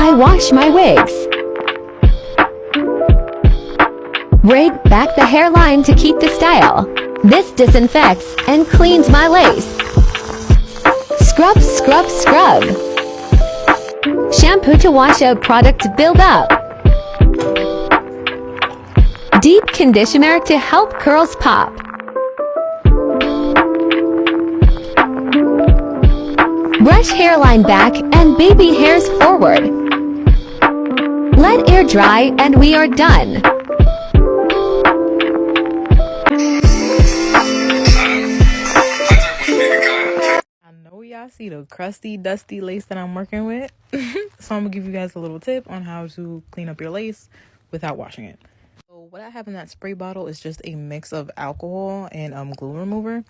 I wash my wigs. Braid back the hairline to keep the style. This disinfects and cleans my lace. Scrub, scrub, scrub. Shampoo to wash out product to build up. Deep conditioner to help curls pop. Brush hairline back and baby hairs forward. Let air dry and we are done. I know y'all see the crusty, dusty lace that I'm working with. So I'm gonna give you guys a little tip on how to clean up your lace without washing it. So what I have in that spray bottle is just a mix of alcohol and glue remover.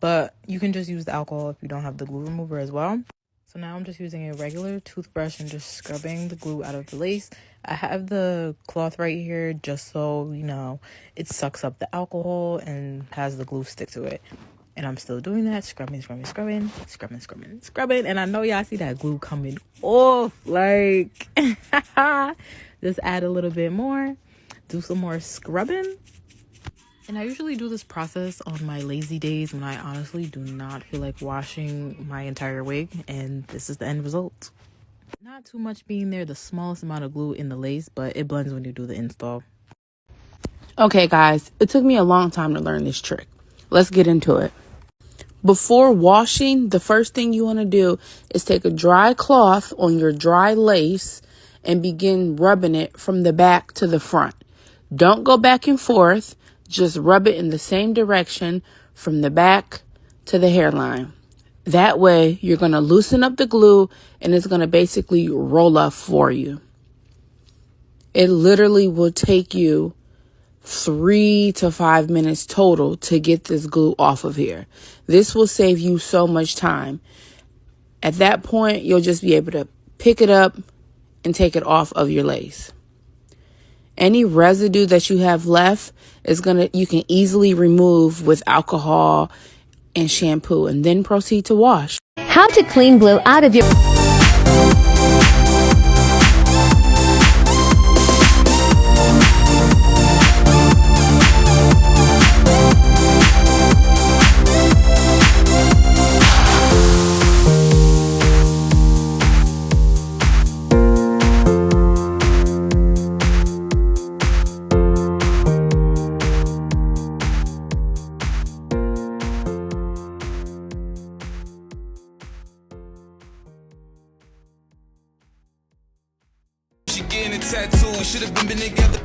But you can just use the alcohol if you don't have the glue remover as well. So now I'm just using a regular toothbrush and just scrubbing the glue out of the lace. I have the cloth right here just so, you know, it sucks up the alcohol and has the glue stick to it. And I'm still doing that, scrubbing. And I know y'all see that glue coming off. Like, just add a little bit more, do some more scrubbing. And I usually do this process on my lazy days when I honestly do not feel like washing my entire wig. And this is the end result. Not too much being there, the smallest amount of glue in the lace, but it blends when you do the install. Okay, guys, it took me a long time to learn this trick. Let's get into it. Before washing, the first thing you want to do is take a dry cloth on your dry lace and begin rubbing it from the back to the front. Don't go back and forth. Just rub it in the same direction from the back to the hairline. That way, you're going to loosen up the glue and it's going to basically roll up for you. It literally will take you 3 to 5 minutes total to get this glue off of here. This will save you so much time. At that point, you'll just be able to pick it up and take it off of your lace. Any residue that you have left you can easily remove with alcohol and shampoo and then proceed to wash. How to clean glue out of your... She getting a tattoo, we should have been together.